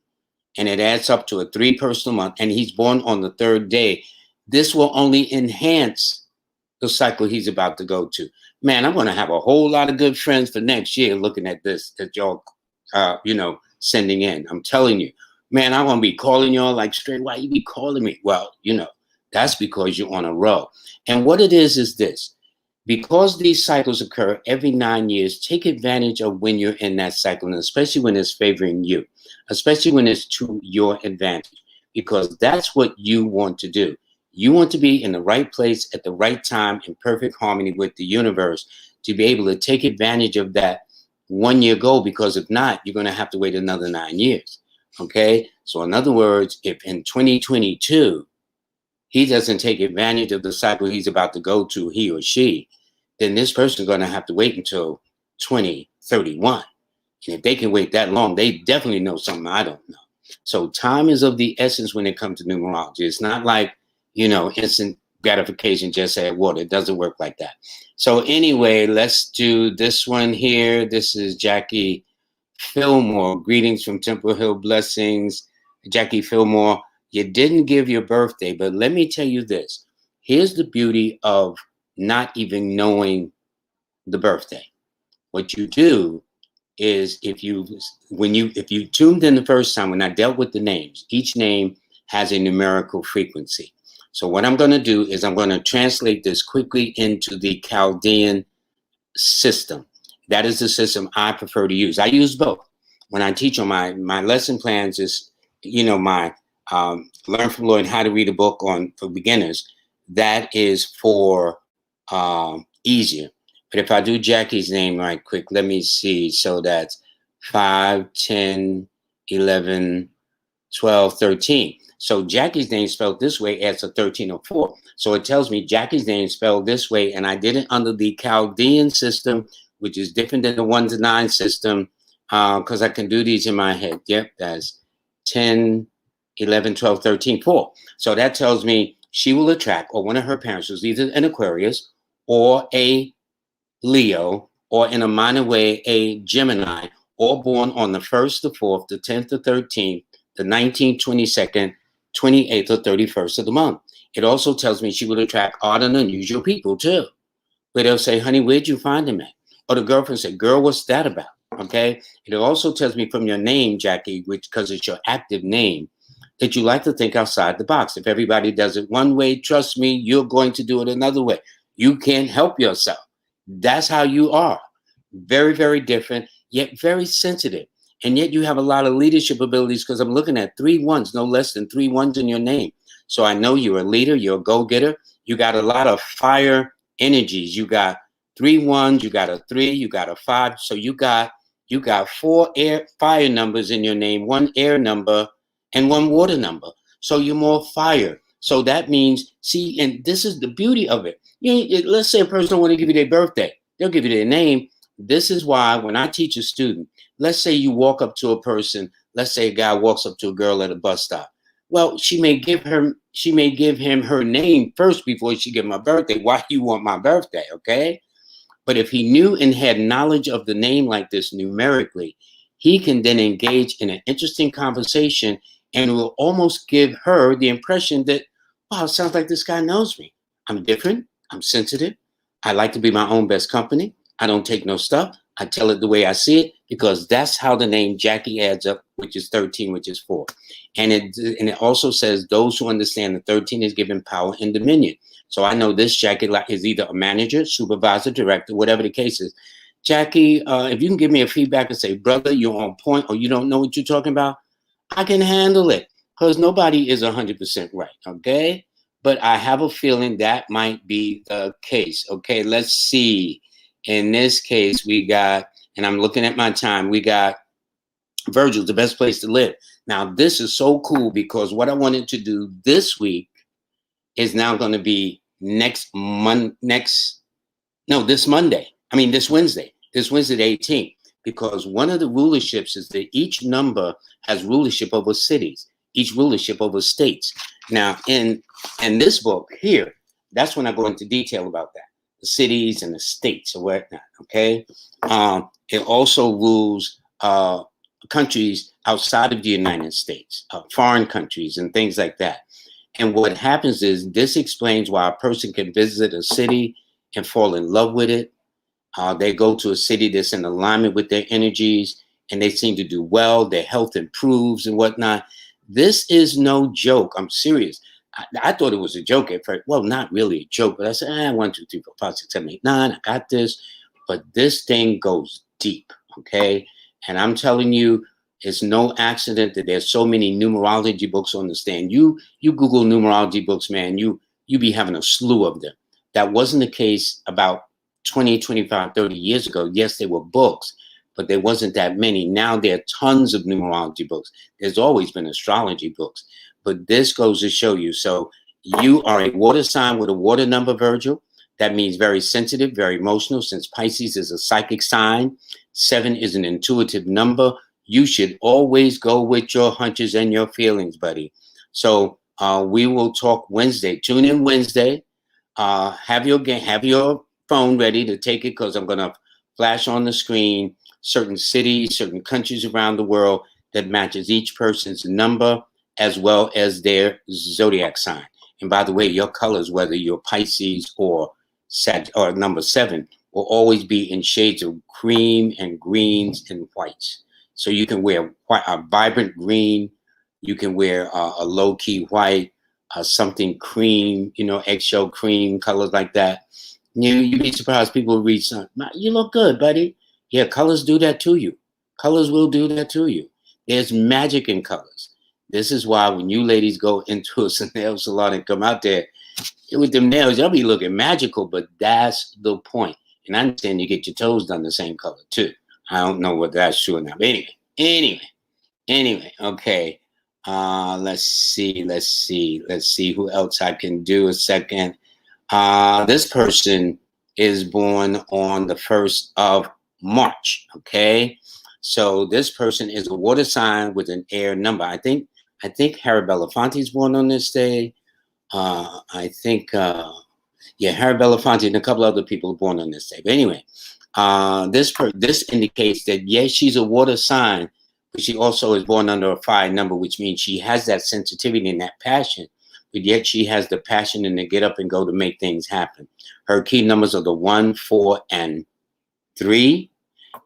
and it adds up to a 3 personal month, and he's born on the 3rd day. This will only enhance the cycle he's about to go to. Man, I'm going to have a whole lot of good friends for next year looking at this that y'all, sending in. I'm telling you, man, I'm going to be calling y'all like straight. Why you be calling me? Well, that's because you're on a roll. And what it is this. Because these cycles occur every 9 years, take advantage of when you're in that cycle, and especially when it's favoring you, especially when it's to your advantage, because that's what you want to do. You want to be in the right place at the right time in perfect harmony with the universe to be able to take advantage of that 1 year goal, because if not, you're going to have to wait another 9 years. Okay. So in other words, if in 2022, he doesn't take advantage of the cycle he's about to go to, he or she, then this person is going to have to wait until 2031. And if they can wait that long, they definitely know something I don't know. So time is of the essence when it comes to numerology. It's not like, instant gratification, just add water. It doesn't work like that. So anyway, let's do this one here. This is Jackie Fillmore. Greetings from Temple Hill. Blessings. Jackie Fillmore, you didn't give your birthday, but let me tell you this. Here's the beauty of not even knowing the birthday. What you do is if you tuned in the first time when I dealt with the names, each name has a numerical frequency. So what I'm going to do is I'm going to translate this quickly into the Chaldean system. That is the system I prefer to use. I use both. When I teach on my lesson plans is, my Learn from Lloyd How to Read a Book for beginners. That is for easier. But if I do Jackie's name right quick, let me see. So that's 5, 10, 11, 12, 13. So Jackie's name spelled this way adds a 13 or 4. So it tells me Jackie's name spelled this way, and I did it under the Chaldean system, which is different than the 1 to 9 system, because I can do these in my head. Yep, that's 10, 11, 12, 13, 4. So that tells me she will attract, or one of her parents was either an Aquarius or a Leo, or in a minor way, a Gemini, or born on the 1st, the 4th, the 10th, the 13th, the 19th, 22nd, 28th, or 31st of the month. It also tells me she would attract odd and unusual people too. Where they'll say, honey, where'd you find him at? Or the girlfriend said, girl, what's that about? Okay. It also tells me from your name, Jackie, which because it's your active name, that you like to think outside the box. If everybody does it one way, trust me, you're going to do it another way. You can't help yourself. That's how you are. Very, very different, yet very sensitive. And yet you have a lot of leadership abilities because I'm looking at 3 1s, no less than 3 1s in your name. So I know you're a leader, you're a go-getter. You got a lot of fire energies. You got 3 1s, you got a 3, you got a 5. So you got 4 air fire numbers in your name, 1 air number, and 1 water number. So you're more fire. So that means, see, and this is the beauty of it. Let's say a person don't want to give you their birthday. They'll give you their name. This is why when I teach a student, let's say you walk up to a person, let's say a guy walks up to a girl at a bus stop. Well, she may give him her name first before she give him a birthday. Why you want my birthday, okay? But if he knew and had knowledge of the name like this numerically, he can then engage in an interesting conversation and will almost give her the impression that, wow, it sounds like this guy knows me. I'm different. I'm sensitive. I like to be my own best company. I don't take no stuff. I tell it the way I see it because that's how the name Jackie adds up, which is 13, which is 4. And it also says those who understand the 13 is given power and dominion. So I know this Jackie is either a manager, supervisor, director, whatever the case is. Jackie, if you can give me a feedback and say, brother, you're on point or you don't know what you're talking about, I can handle it because nobody is 100% right, okay? But I have a feeling that might be the case. Okay, let's see. In this case, we got, and I'm looking at my time, we got Virgil's the best place to live. Now, this is so cool because what I wanted to do this week is now going to be this Monday. I mean, this Wednesday the 18th, because one of the rulerships is that each number has rulership over cities, each rulership over states. Now, in this book here, that's when I go into detail about that, the cities and the states or whatnot, okay? It also rules countries outside of the United States, foreign countries and things like that. And what happens is this explains why a person can visit a city and fall in love with it. They go to a city that's in alignment with their energies and they seem to do well. Their health improves and whatnot. This is no joke. I'm serious. I thought it was a joke at first. Well, not really a joke, but I said, 1, 2, 3, 4, 5, 6, 7, 8, 9. I got this. But this thing goes deep, okay? And I'm telling you, it's no accident that there's so many numerology books on the stand. You Google numerology books, man, you be having a slew of them. That wasn't the case about 20, 25, 30 years ago. Yes, there were books, but there wasn't that many. Now there are tons of numerology books. There's always been astrology books, but this goes to show you. So you are a water sign with a water number, Virgil. That means very sensitive, very emotional. Since Pisces is a psychic sign, 7 is an intuitive number. You should always go with your hunches and your feelings, buddy. So we will talk Wednesday. Tune in Wednesday. Have your phone ready to take it because I'm going to flash on the screen certain cities, certain countries around the world that matches each person's number as well as their zodiac sign. And by the way, your colors, whether you're Pisces or number 7, will always be in shades of cream and greens and whites. So you can wear a vibrant green, you can wear a low-key white, something cream, eggshell cream, colors like that. You'd be surprised people read something. You look good, buddy. Yeah, colors do that to you. Colors will do that to you. There's magic in colors. This is why when you ladies go into a nail salon and come out there with them nails, y'all be looking magical, but that's the point. And I understand you get your toes done the same color too. I don't know whether that's true or not. But anyway, okay. Let's see who else I can do a second. This person is born on the 1st of March, okay? So this person is a water sign with an air number. I think Harry Belafonte is born on this day. Harry Belafonte and a couple other people are born on this day. But anyway, this indicates that, yes, she's a water sign, but she also is born under a 5 number, which means she has that sensitivity and that passion, but yet she has the passion and the get up and go to make things happen. Her key numbers are the 1, 4, and 3.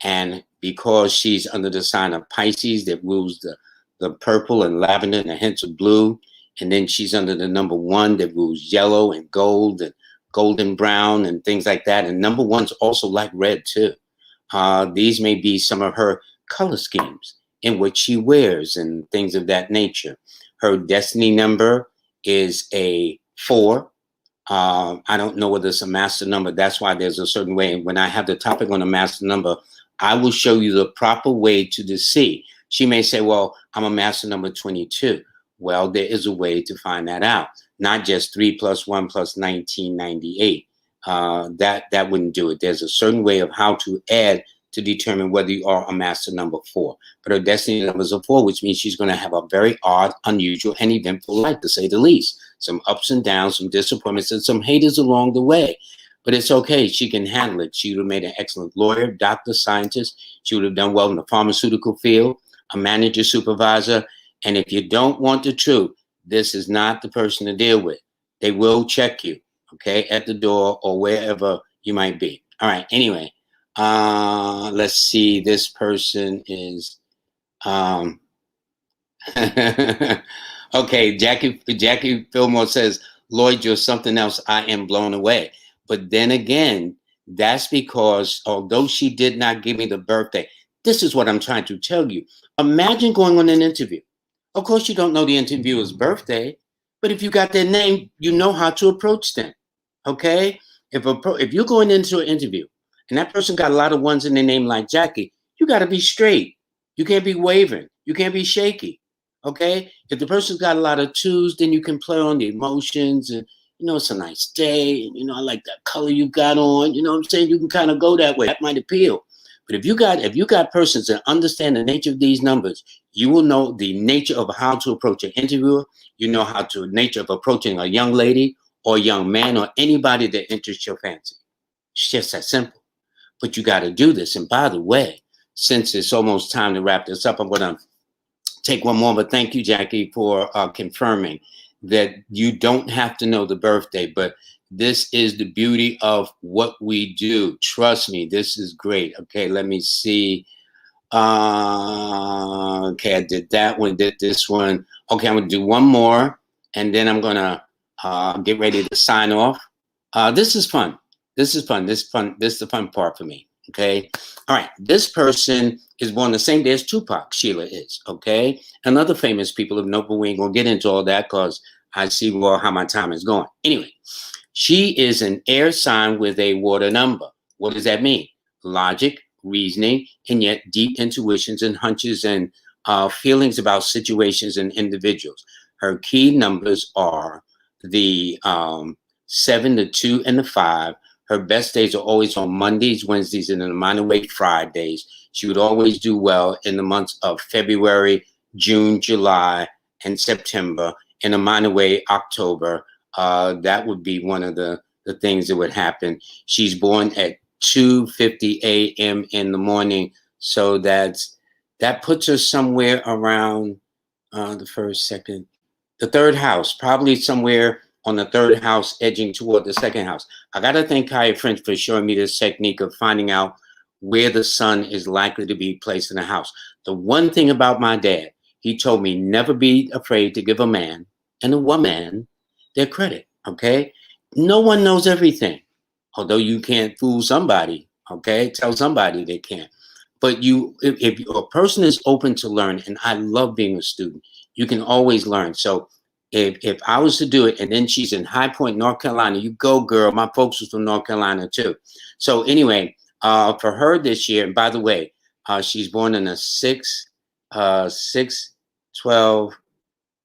And because she's under the sign of Pisces that rules the purple and lavender and the hints of blue, and then she's under the number 1 that rules yellow and gold and golden brown and things like that. And number 1's also like red too. These may be some of her color schemes in what she wears and things of that nature. Her destiny number is a 4. I don't know whether it's a master number. That's why there's a certain way. And when I have the topic on a master number, I will show you the proper way to see. She may say, well, I'm a master number 22. Well, there is a way to find that out. Not just 3 + 1 + 1998. That wouldn't do it. There's a certain way of how to add to determine whether you are a master number 4. But her destiny number is a 4, which means she's going to have a very odd, unusual, and eventful life, to say the least. Some ups and downs, some disappointments, and some haters along the way. But it's okay. She can handle it. She would have made an excellent lawyer, doctor, scientist. She would have done well in the pharmaceutical field, a manager, supervisor. And if you don't want the truth, this is not the person to deal with. They will check you, okay, at the door or wherever you might be. All right. Anyway, let's see. This person is okay. Jackie Fillmore says, Lloyd, you're something else. I am blown away. But then again, that's because although she did not give me the birthday, this is what I'm trying to tell you. Imagine going on an interview. Of course, you don't know the interviewer's birthday, but if you got their name, you know how to approach them. Okay? If you're going into an interview and that person got a lot of ones in their name like Jackie, you got to be straight. You can't be wavering. You can't be shaky. Okay? If the person's got a lot of 2s, then you can play on the emotions and, it's a nice day. And, I like that color you got on. You know what I'm saying? You can kind of go that way. That might appeal. But if you got persons that understand the nature of these numbers, you will know the nature of how to approach an interviewer. You know nature of approaching a young lady or a young man or anybody that interests your fancy. It's just that simple. But you got to do this. And by the way, since it's almost time to wrap this up, I'm going to take one more. But thank you, Jackie, for confirming that you don't have to know the birthday, but this is the beauty of what we do. Trust me, this is great. Okay, let me see. Okay, I did that one, did this one. Okay, I'm going to do one more, and then I'm going to get ready to sign off. This is fun. This is fun. This is the fun part for me. Okay. All right. This person is born the same day as Tupac. Sheila is. Okay. And other famous people of note, but we ain't going to get into all that because I see well how my time is going. Anyway, she is an air sign with a water number. What does that mean? Logic, reasoning, and yet deep intuitions and hunches and feelings about situations and individuals. Her key numbers are the 7, the 2, and the 5. Her best days are always on Mondays, Wednesdays, and in a minor way, Fridays. She would always do well in the months of February, June, July, and September. In a minor way, October. That would be one of the things that would happen. She's born at 2:50 a.m. in the morning. So that puts her somewhere around the first, second, the third house, probably somewhere on the third house, edging toward the second house. I got to thank Kaya French for showing me this technique of finding out where the sun is likely to be placed in a house. The one thing about my dad, he told me never be afraid to give a man and a woman their credit, okay? No one knows everything, although you can't fool somebody, okay? Tell somebody they can't. But if a person is open to learn, and I love being a student, you can always learn. So if I was to do it, and then she's in High Point, North Carolina, you go, girl. My folks was from North Carolina too. So anyway, for her this year, and by the way, she's born in a 6, 12,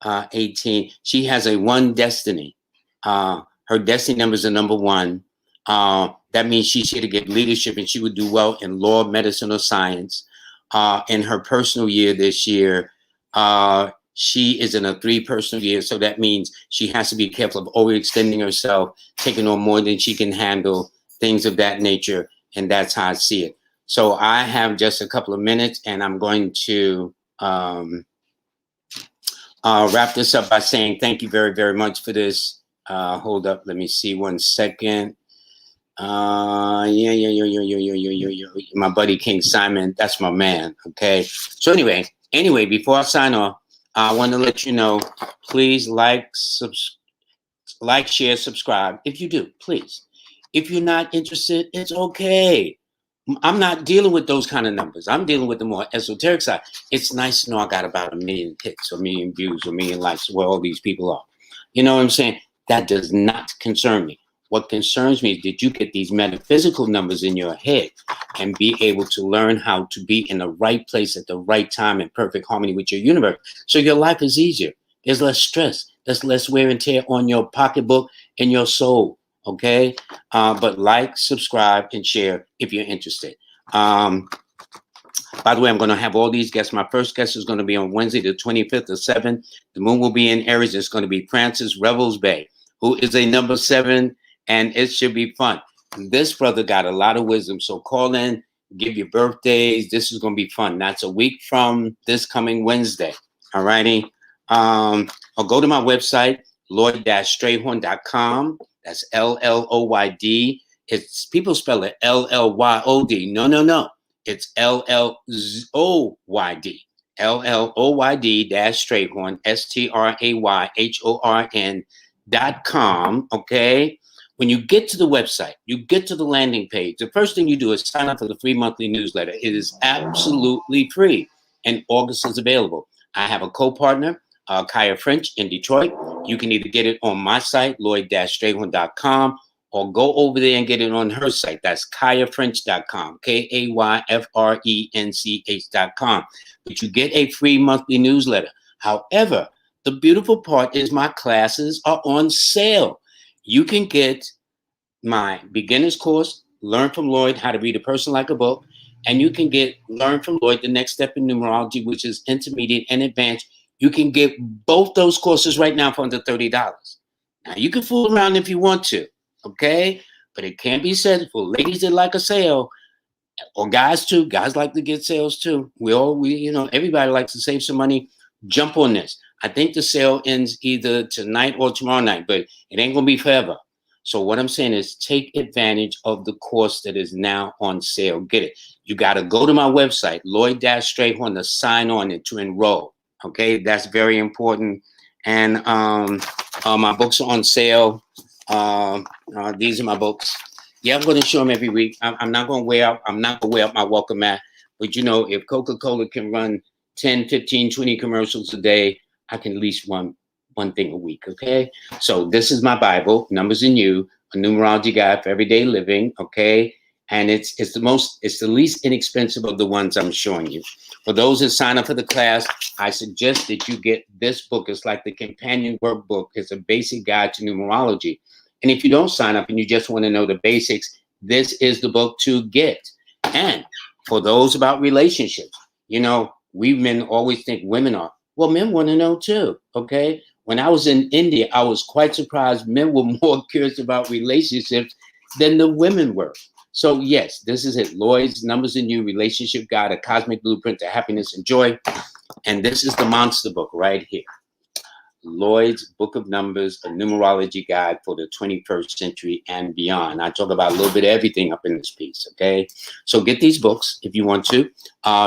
18. She has a 1 destiny. Her destiny number is a number 1. That means she's here to get leadership, and she would do well in law, medicine, or science. In her personal year this year, she is in a 3 personal year, so that means she has to be careful of overextending herself, taking on more than she can handle, things of that nature, and that's how I see it. So I have just a couple of minutes, and I'm going to wrap this up by saying thank you very, very much for this. Hold up, let me see 1 second. My buddy King Simon, that's my man. Okay. So anyway, before I sign off, I want to let you know, please like, share, subscribe. If you do, please. If you're not interested, it's okay. I'm not dealing with those kind of numbers. I'm dealing with the more esoteric side. It's nice to know I got about 1 million hits, or 1 million views, or 1 million likes, where all these people are. You know what I'm saying? That does not concern me. What concerns me is, did you get these metaphysical numbers in your head and be able to learn how to be in the right place at the right time in perfect harmony with your universe, so your life is easier. There's less stress. There's less wear and tear on your pocketbook and your soul. Okay? But like, subscribe, and share if you're interested. By the way, I'm going to have all these guests. My first guest is going to be on Wednesday, the 25th of 7. The moon will be in Aries. It's going to be Francis Revels Bay, who is a number 7, and it should be fun. This brother got a lot of wisdom, so call in, give your birthdays. This is going to be fun. That's a week from this coming Wednesday. All righty. Or go to my website, Lloyd-Strayhorn.com. That's LLOYD. It's, people spell it LLYOD. No. It's LLOYD. LLOYD-Strayhorn, STRAYHORN.com. Okay. When you get to the website, you get to the landing page, the first thing you do is sign up for the free monthly newsletter. It is absolutely free, and August is available. I have a co-partner, Kaya French in Detroit. You can either get it on my site, Lloyd-Strayhorn.com, or go over there and get it on her site. That's KayaFrench.com, KayaFrench.com. But you get a free monthly newsletter. However, the beautiful part is my classes are on sale. You can get my beginner's course, Learn from Lloyd, How to Read a Person Like a Book, and you can get Learn from Lloyd, The Next Step in Numerology, which is intermediate and advanced. You can get both those courses right now for under $30. Now, you can fool around if you want to, okay? But it can't be said for ladies that like a sale, or guys too. Guys like to get sales too. Everybody likes to save some money. Jump on this. I think the sale ends either tonight or tomorrow night, but it ain't gonna be forever. So what I'm saying is, take advantage of the course that is now on sale. Get it. You got to go to my website, Lloyd-Strayhorn, to sign on and to enroll. Okay, that's very important. And my books are on sale. These are my books. Yeah, I'm going to show them every week. I'm not going to wear out. I'm not going to wear up my welcome mat. But if Coca-Cola can run 10, 15, 20 commercials a day, I can at least one thing a week. Okay. So this is my Bible, Numbers in You, a numerology guide for everyday living. Okay. And it's the least inexpensive of the ones I'm showing you. For those that sign up for the class, I suggest that you get this book. It's like the companion workbook. It's a basic guide to numerology. And if you don't sign up and you just want to know the basics, this is the book to get. And for those about relationships, we men always think women are. Well, men want to know too, okay? When I was in India, I was quite surprised men were more curious about relationships than the women were. So yes, this is it. Lloyd's Numbers in You, Relationship Guide, a Cosmic Blueprint to Happiness and Joy. And this is the monster book right here. Lloyd's Book of Numbers, a numerology guide for the 21st century and beyond. I talk about a little bit of everything up in this piece, okay? So get these books if you want to.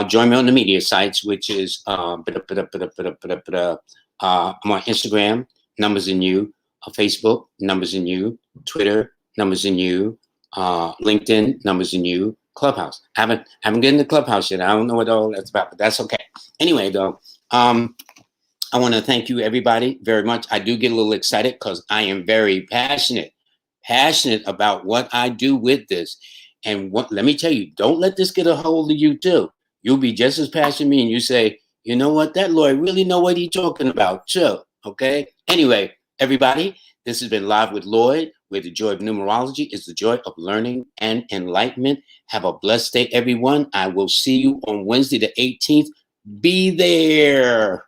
Join me on the media sites, which is I'm on Instagram, Numbers in You, Facebook, Numbers in You, Twitter, Numbers in You, LinkedIn, Numbers in You, Clubhouse. I haven't gotten the Clubhouse yet. I don't know what all that's about, but that's okay. Anyway, though, I want to thank you, everybody, very much. I do get a little excited because I am very passionate about what I do with this. And let me tell you, don't let this get a hold of you too. You'll be just as passionate as me, and you say, you know what, that Lloyd really know what he's talking about too. Okay. Anyway, everybody, this has been Live with Lloyd, where the joy of numerology is the joy of learning and enlightenment. Have a blessed day, everyone. I will see you on Wednesday the 18th. Be there.